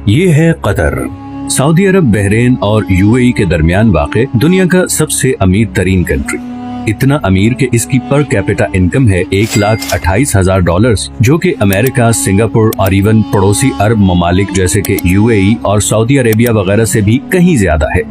ये है Qatar. Saudi अरब, Bahrain और यूएई के दरमियान वाक़े दुनिया का सबसे अमीर तरीन कंट्री। इतना अमीर कि इसकी पर कैपिटा इनकम है $1,28,000, जो कि अमेरिका, सिंगापुर और इवन पड़ोसी अरब ममालिक जैसे कि यूएई और सऊदी अरेबिया वगैरह से भी कहीं ज्यादा है।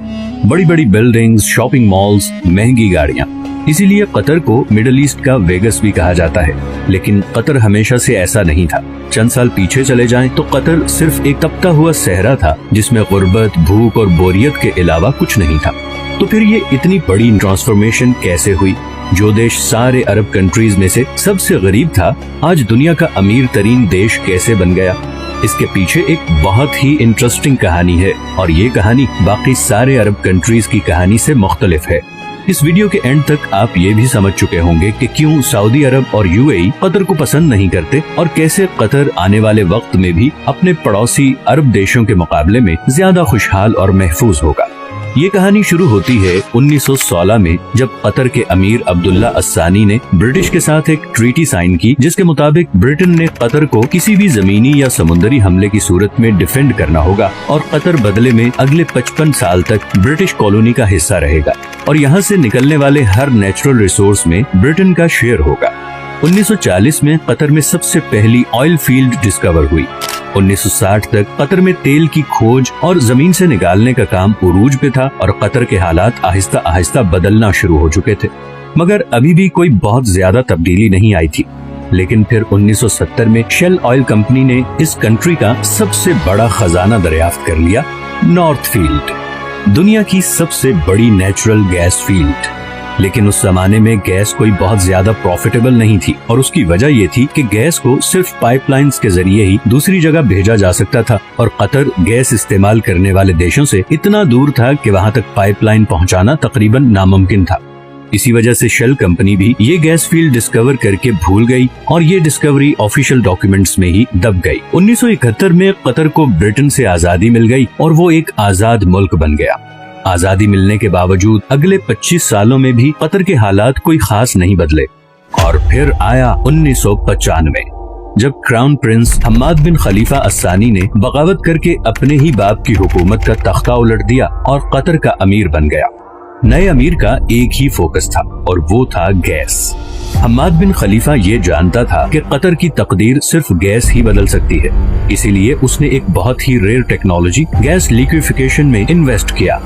बड़ी बड़ी बिल्डिंग्स, शॉपिंग मॉल्स, महंगी गाड़ियाँ। इसीलिए कतर को मिडिल ईस्ट का वेगस भी कहा जाता है। लेकिन कतर हमेशा से ऐसा नहीं था। चंद साल पीछे चले जाएं तो कतर सिर्फ एक तपता हुआ सहरा था जिसमें गुर्बत, भूख और बोरियत के अलावा कुछ नहीं था। तो फिर ये इतनी बड़ी ट्रांसफॉर्मेशन कैसे हुई? जो देश सारे अरब कंट्रीज में से सबसे गरीब था, आज दुनिया का अमीर तरीन देश कैसे बन गया? इसके पीछे एक बहुत ही इंटरेस्टिंग कहानी है और ये कहानी बाकी सारे अरब कंट्रीज की कहानी से मुख्तलिफ है। इस वीडियो के एंड तक आप ये भी समझ चुके होंगे कि क्यों सऊदी अरब और यूएई कतर को पसंद नहीं करते और कैसे कतर आने वाले वक्त में भी अपने पड़ोसी अरब देशों के मुकाबले में ज्यादा खुशहाल और महफूज होगा। ये कहानी शुरू होती है 1916 में, जब कतर के अमीर अब्दुल्ला अस्सानी ने ब्रिटिश के साथ एक ट्रीटी साइन की, जिसके मुताबिक ब्रिटेन ने कतर को किसी भी जमीनी या समुद्री हमले की सूरत में डिफेंड करना होगा और कतर बदले में अगले 55 साल तक ब्रिटिश कॉलोनी का हिस्सा रहेगा और यहाँ से निकलने वाले हर नेचुरल रिसोर्स में ब्रिटेन का शेयर होगा। 1940 में कतर में सबसे पहली ऑयल फील्ड डिस्कवर हुई। 1960 तक कतर में तेल की खोज और जमीन से निकालने का काम उरूज पे था और कतर के हालात आहिस्ता आहिस्ता बदलना शुरू हो चुके थे, मगर अभी भी कोई बहुत ज्यादा तब्दीली नहीं आई थी। लेकिन फिर 1970 में शेल ऑयल कंपनी ने इस कंट्री का सबसे बड़ा खजाना दरियाफ्त कर लिया, नॉर्थ फील्ड, दुनिया की सबसे बड़ी नेचुरल गैस फील्ड। लेकिन उस जमाने में गैस कोई बहुत ज्यादा प्रॉफिटेबल नहीं थी और उसकी वजह ये थी कि गैस को सिर्फ पाइपलाइंस के जरिए ही दूसरी जगह भेजा जा सकता था और कतर गैस इस्तेमाल करने वाले देशों से इतना दूर था कि वहाँ तक पाइपलाइन पहुँचाना तकरीबन नामुमकिन था। इसी वजह से शेल कंपनी भी ये गैस फील्ड डिस्कवर करके भूल गई और ये डिस्कवरी ऑफिशियल डॉक्यूमेंट्स में ही दब गई। 1971 में कतर को ब्रिटेन से आजादी मिल गई और वो एक आजाद मुल्क बन गया। आजादी मिलने के बावजूद अगले 25 सालों में भी कतर के हालात कोई खास नहीं बदले और फिर आया 1995, जब क्राउन प्रिंस हम्माद बिन खलीफा अस्सानी ने बगावत करके अपने ही बाप की हुकूमत का तख्ता उलट दिया और कतर का अमीर बन गया। नए अमीर का एक ही फोकस था और वो था गैस। हम्माद बिन खलीफा ये जानता था कि कतर की तकदीर सिर्फ गैस ही बदल सकती है, इसीलिए उसने एक बहुत ही रेयर टेक्नोलॉजी गैस लिक्विफिकेशन में इन्वेस्ट किया।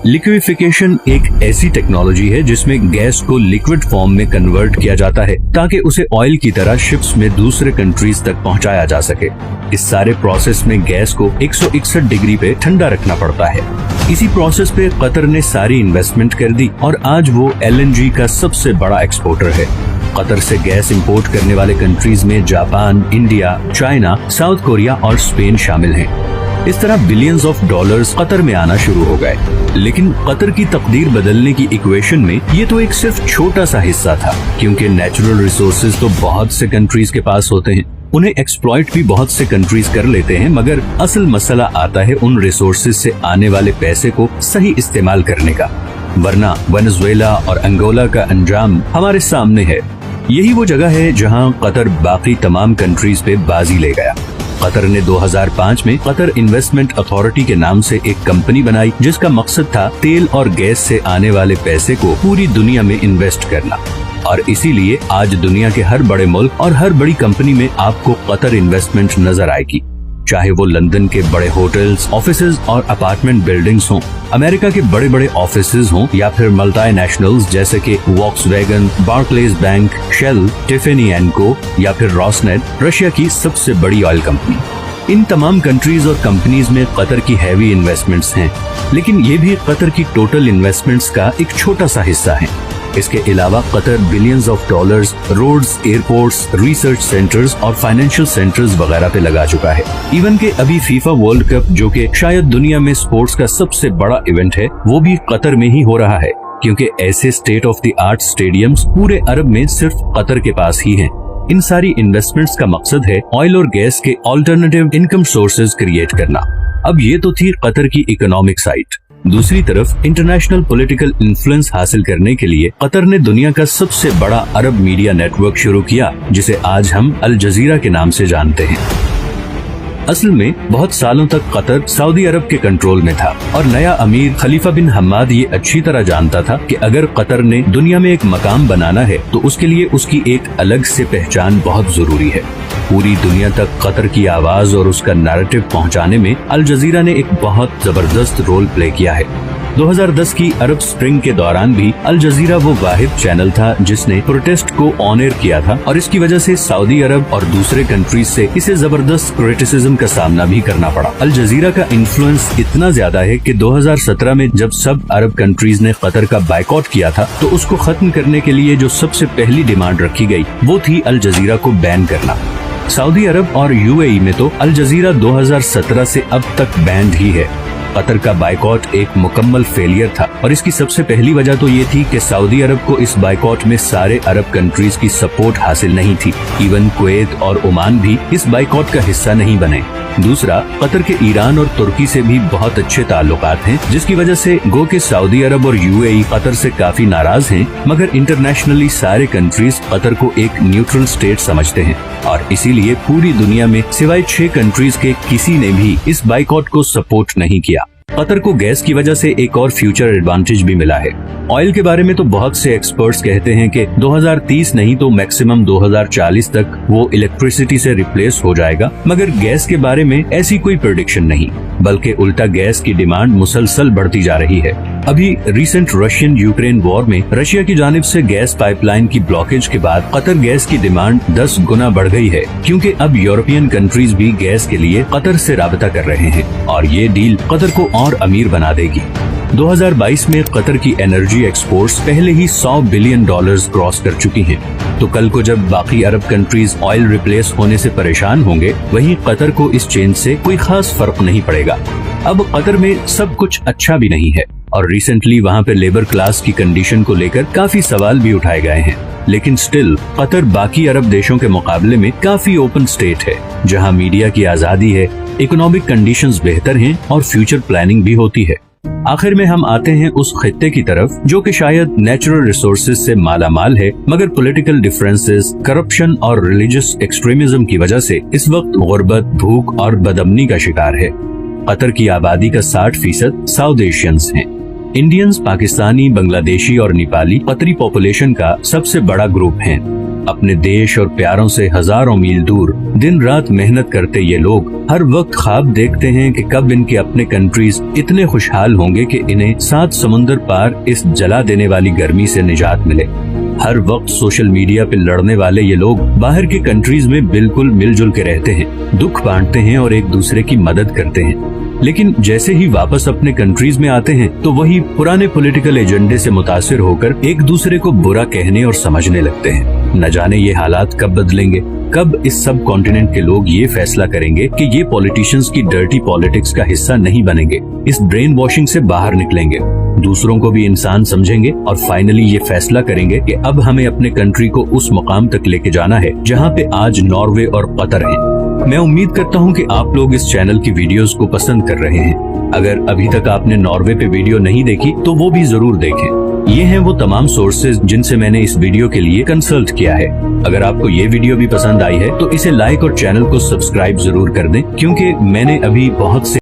लिक्विफिकेशन एक ऐसी टेक्नोलॉजी है जिसमें गैस को लिक्विड फॉर्म में कन्वर्ट किया जाता है ताकि उसे ऑयल की तरह शिप्स में दूसरे कंट्रीज तक पहुंचाया जा सके। इस सारे प्रोसेस में गैस को 161 डिग्री पे ठंडा रखना पड़ता है। इसी प्रोसेस पे कतर ने सारी इन्वेस्टमेंट कर दी और आज वो LNG का सबसे बड़ा एक्सपोर्टर है। कतर से गैस इंपोर्ट करने वाले कंट्रीज में Japan, India, China, south Korea और स्पेन शामिल हैं। इस तरह बिलियंस ऑफ डॉलर्स कतर में आना शुरू हो गए। लेकिन कतर की तकदीर बदलने की इक्वेशन में ये तो एक सिर्फ छोटा सा हिस्सा था, क्योंकि नेचुरल रिसोर्सेज तो बहुत से कंट्रीज के पास होते हैं, उन्हें एक्सप्लॉइट भी बहुत से कंट्रीज कर लेते हैं, मगर असल मसला आता है उन रिसोर्सेज से आने वाले पैसे को सही इस्तेमाल करने का। वरना वेनेजुएला और अंगोला का अंजाम हमारे सामने है। यही वो जगह है जहां कतर बाकी तमाम कंट्रीज पे बाजी ले गया। कतर ने 2005 में कतर इन्वेस्टमेंट अथॉरिटी के नाम से एक कंपनी बनाई जिसका मकसद था तेल और गैस से आने वाले पैसे को पूरी दुनिया में इन्वेस्ट करना। और इसीलिए आज दुनिया के हर बड़े मुल्क और हर बड़ी कंपनी में आपको कतर इन्वेस्टमेंट नजर आएगी, चाहे वो लंदन के बड़े होटल्स, ऑफिसेज और अपार्टमेंट बिल्डिंग्स हों, अमेरिका के बड़े बड़े ऑफिसेज हों या फिर मल्टी नेशनल्स जैसे कि Volkswagen, Barclays bank, Shell, Tiffany and Co या फिर रॉसनेट, रशिया की सबसे बड़ी ऑयल कंपनी। इन तमाम कंट्रीज और कंपनीज में कतर की हैवी इन्वेस्टमेंट्स हैं, लेकिन ये भी कतर की टोटल इन्वेस्टमेंट्स का एक छोटा सा हिस्सा है। इसके अलावा Qatar billions of dollars roads, airports, research centres और फाइनेंशियल सेंटर्स वगैरह पे लगा चुका है। इवन के अभी फीफा वर्ल्ड कप, जो कि शायद दुनिया में स्पोर्ट्स का सबसे बड़ा इवेंट है, वो भी कतर में ही हो रहा है, क्योंकि ऐसे state of the art stadiums पूरे अरब में सिर्फ कतर के पास ही हैं। इन सारी इन्वेस्टमेंट्स का मकसद है ऑयल और गैस के ऑल्टरनेटिव इनकम सोर्सेज क्रिएट करना। अब ये तो थी कतर की इकोनॉमिक साइड। दूसरी तरफ इंटरनेशनल पॉलिटिकल इन्फ्लुएंस हासिल करने के लिए कतर ने दुनिया का सबसे बड़ा अरब मीडिया नेटवर्क शुरू किया, जिसे आज हम अल जजीरा के नाम से जानते हैं। असल में बहुत सालों तक कतर सऊदी अरब के कंट्रोल में था और नया अमीर खलीफा बिन हम्माद ये अच्छी तरह जानता था कि अगर कतर ने दुनिया में एक मकाम बनाना है तो उसके लिए उसकी एक अलग से पहचान बहुत जरूरी है। पूरी दुनिया तक कतर की आवाज और उसका नैरेटिव पहुंचाने में अल जजीरा ने एक बहुत जबरदस्त रोल प्ले किया है। 2010 की अरब स्प्रिंग के दौरान भी अल जजीरा वो वाहिद चैनल था जिसने प्रोटेस्ट को ऑन एयर किया था और इसकी वजह से सऊदी अरब और दूसरे कंट्रीज से इसे जबरदस्त क्रिटिसिज्म का सामना भी करना पड़ा। अल जजीरा का इन्फ्लुएंस इतना ज्यादा है कि 2017 में जब सब अरब कंट्रीज ने कतर का बायकॉट किया था तो उसको खत्म करने के लिए जो सबसे पहली डिमांड रखी गई वो थी अल जजीरा को बैन करना। सऊदी अरब और यूएई में तो अल जजीरा 2017 से अब तक बैंड ही है। कतर का बायकॉट एक मुकम्मल फेलियर था और इसकी सबसे पहली वजह तो ये थी कि सऊदी अरब को इस बायकॉट में सारे अरब कंट्रीज की सपोर्ट हासिल नहीं थी। इवन कुवैत और ओमान भी इस बायकॉट का हिस्सा नहीं बने। दूसरा, कतर के ईरान और तुर्की से भी बहुत अच्छे ताल्लुकात हैं, जिसकी वजह से गो के सऊदी अरब और यूएई कतर से काफी नाराज हैं, मगर इंटरनेशनली सारे कंट्रीज कतर को एक न्यूट्रल स्टेट समझते हैं और इसीलिए पूरी दुनिया में सिवाय 6 कंट्रीज के किसी ने भी इस बायकॉट को सपोर्ट नहीं किया। कतर को गैस की वजह से एक और फ्यूचर एडवांटेज भी मिला है। ऑयल के बारे में तो बहुत से एक्सपर्ट्स कहते हैं कि 2030 नहीं तो मैक्सिमम 2040 तक वो इलेक्ट्रिसिटी से रिप्लेस हो जाएगा, मगर गैस के बारे में ऐसी कोई प्रेडिक्शन नहीं, बल्कि उल्टा गैस की डिमांड मुसलसल बढ़ती जा रही है। अभी रिसेंट रशियन यूक्रेन वॉर में रशिया की जानिब से गैस पाइपलाइन की ब्लॉकेज के बाद कतर गैस की डिमांड 10 गुना बढ़ गई है, क्योंकि अब यूरोपियन कंट्रीज भी गैस के लिए कतर से राबता कर रहे हैं और ये डील कतर को और अमीर बना देगी। 2022 में कतर की एनर्जी एक्सपोर्ट्स पहले ही $100 बिलियन क्रॉस कर चुकी हैं। तो कल को जब बाकी अरब कंट्रीज ऑयल रिप्लेस होने से परेशान होंगे, वहीं कतर को इस चेंज से कोई खास फर्क नहीं पड़ेगा। अब कतर में सब कुछ अच्छा भी नहीं है और रिसेंटली वहाँ पे लेबर क्लास की कंडीशन को लेकर काफी सवाल भी उठाए गए हैं, लेकिन स्टिल कतर बाकी अरब देशों के मुकाबले में काफी ओपन स्टेट है, जहाँ मीडिया की आजादी है, इकोनॉमिक कंडीशंस बेहतर हैं और फ्यूचर प्लानिंग भी होती है। आखिर में हम आते हैं उस खित्ते की तरफ जो कि शायद नेचुरल रिसोर्सेज से मालामाल है, मगर पॉलिटिकल डिफरेंसेस, करप्शन और रिलीजियस एक्सट्रीमिज्म की वजह से इस वक्त गुर्बत, भूख और बदअमनी का शिकार है। कतर की आबादी का 60% साउथ एशियंस हैं। इंडियंस, पाकिस्तानी, बांग्लादेशी और नेपाली कतरी पॉपुलेशन का सबसे बड़ा ग्रुप हैं। अपने देश और प्यारों से हजारों मील दूर दिन रात मेहनत करते ये लोग हर वक्त ख्वाब देखते हैं कि कब इनके अपने कंट्रीज इतने खुशहाल होंगे कि इन्हें 7 समुंदर पार इस जला देने वाली गर्मी से निजात मिले। हर वक्त सोशल मीडिया पे लड़ने वाले ये लोग बाहर की कंट्रीज में बिल्कुल मिलजुल के रहते हैं, दुख बांटते हैं और एक दूसरे की मदद करते हैं, लेकिन जैसे ही वापस अपने कंट्रीज में आते हैं तो वही पुराने पॉलिटिकल एजेंडे से मुतासिर होकर एक दूसरे को बुरा कहने और समझने लगते हैं। न जाने ये हालात कब बदलेंगे, कब इस सब कॉन्टिनेंट के लोग ये फैसला करेंगे कि ये पॉलिटिशियंस की डर्टी पॉलिटिक्स का हिस्सा नहीं बनेंगे, इस ब्रेन वॉशिंग से बाहर निकलेंगे, दूसरों को भी इंसान समझेंगे और फाइनली ये फैसला करेंगे कि अब हमें अपने कंट्री को उस मुकाम तक लेके जाना है जहाँ पे आज नॉर्वे और कतर है। मैं उम्मीद करता हूँ कि आप लोग इस चैनल की वीडियोस को पसंद कर रहे हैं। अगर अभी तक आपने नॉर्वे पे वीडियो नहीं देखी तो वो भी जरूर देखें। ये हैं वो तमाम सोर्सेज जिनसे मैंने इस वीडियो के लिए कंसल्ट किया है। अगर आपको ये वीडियो भी पसंद आई है तो इसे लाइक और चैनल को सब्सक्राइब जरूर कर दें, क्योंकि मैंने अभी बहुत से